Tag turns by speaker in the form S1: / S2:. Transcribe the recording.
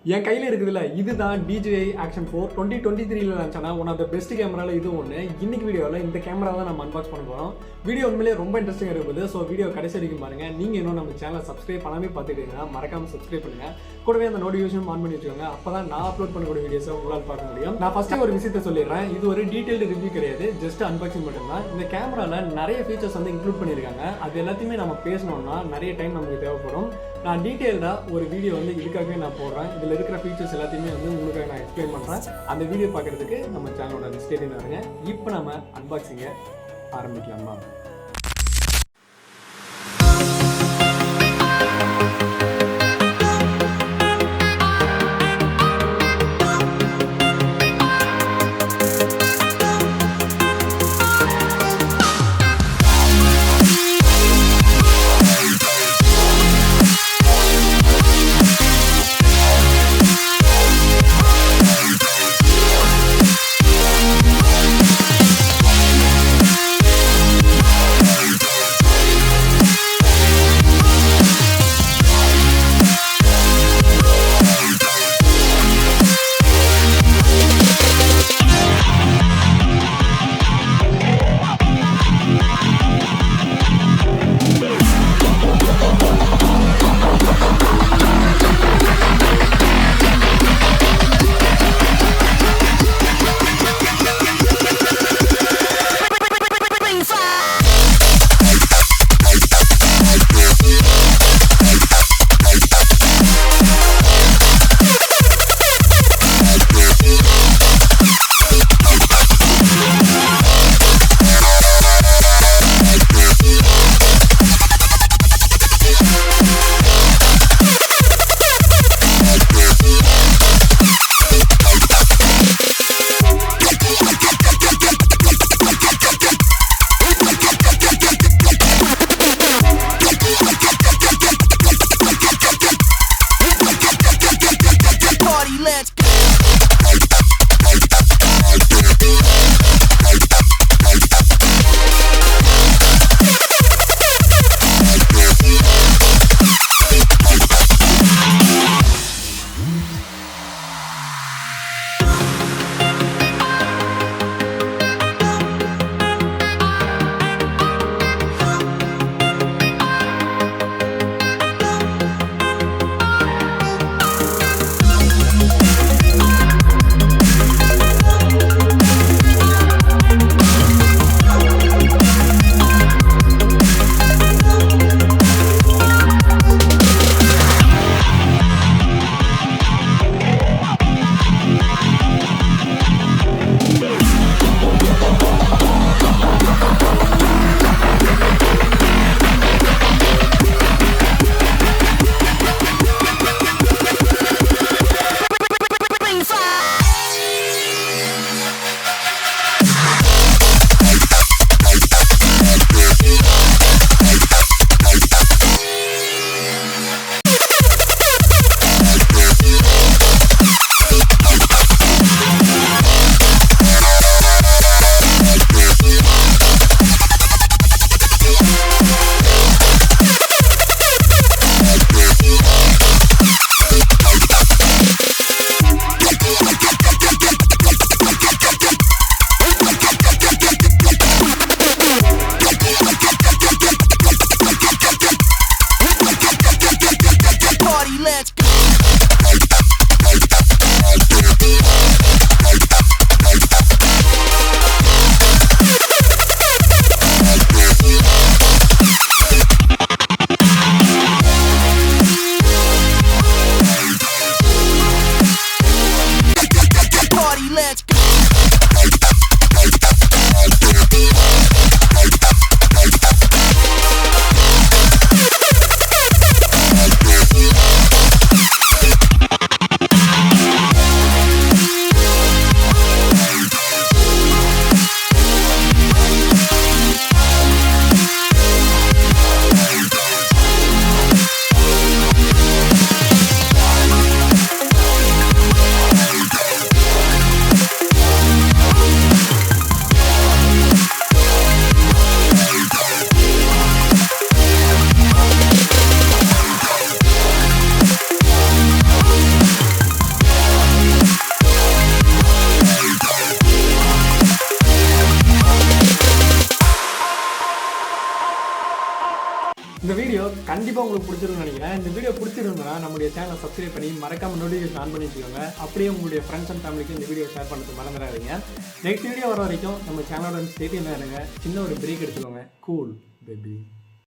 S1: என் கையில் இருக்குதுல்ல இதுதான் DJI Action 4 2023 லான்ச் ஆன ஒன் ஆஃப் த பெஸ்ட் கேமராவில் இது ஒன்று. இன்னைக்கு வீடியோவில் இந்த கேமரா தான் நம்ம அன்பாக்ஸ் பண்ண போகிறோம். வீடியோ உண்மையிலே ரொம்ப இன்ட்ரெஸ்டிங்காக இருக்குது. ஸோ வீடியோ கடைசி வரைக்கும் பாருங்கள். நீங்கள் இன்னும் நம்ம சேனலை சப்ஸ்கிரைப் பண்ணாமல் பார்த்துக்கிட்டீங்கன்னா மறக்காமல் சப்ஸ்கிரைப் பண்ணுங்கள். கூடவே அந்த நோட்டிஃபிகேஷன் ஆன் பண்ணி வச்சுக்கோங்க. அப்போ தான் நான் அப்லோட் பண்ணக்கூடிய வீடியோஸை உங்களால் பார்க்க முடியும். நான் ஃபஸ்ட்டு ஒரு விஷயத்தை சொல்லிடுறேன். இது ஒரு டீட்டெயில்டு ரிவ்யூ கிடையாது, ஜஸ்ட் அன்பாக்சிங் மட்டும்தான். இந்த கேமராவில் நிறைய ஃபீச்சர்ஸ் வந்து இன்க்ளூட் பண்ணியிருக்காங்க. அது எல்லாத்தையுமே நம்ம பேசணும்னா நிறைய டைம் நமக்கு தேவைப்படும். நான் டீட்டெயில்டாக ஒரு வீடியோ வந்து இதுக்காகவே நான் போடுறேன். இதில் இருக்கிற ஃபீச்சர்ஸ் எல்லாத்தையுமே வந்து உங்களுக்காக நான் எக்ஸ்பிளைன் பண்ணுறேன். அந்த வீடியோ பார்க்குறதுக்கு நம்ம சேனலோட ஸ்டேடியம் வருங்க. இப்போ நம்ம அன்பாக்சிங்கை ஆரம்பிக்கலாமா? கண்டிப்பாக உங்களுக்கு பிடிச்சிருக்குன்னு நினைக்கிறேன். இந்த வீடியோ பிடிச்சிருந்தா நம்மளுடைய சேனலை சப்ஸ்கிரைப் பண்ணி மறக்காம நோட்டிஃபிகேஷன் ஆன் பண்ணி வச்சுக்கோங்க. அப்படியே உங்களுடைய ஃப்ரெண்ட்ஸ் அண்ட் ஃபேமிலிக்கு இந்த வீடியோ ஷேர் பண்ணுறது மறந்துடாதீங்க. நெக்ஸ்ட் வீடியோ வர வரைக்கும் நம்ம சேனலோட ஸ்டேடியம் இருங்க. சின்ன ஒரு பிரேக் எடுத்துக்கோங்க. Cool baby.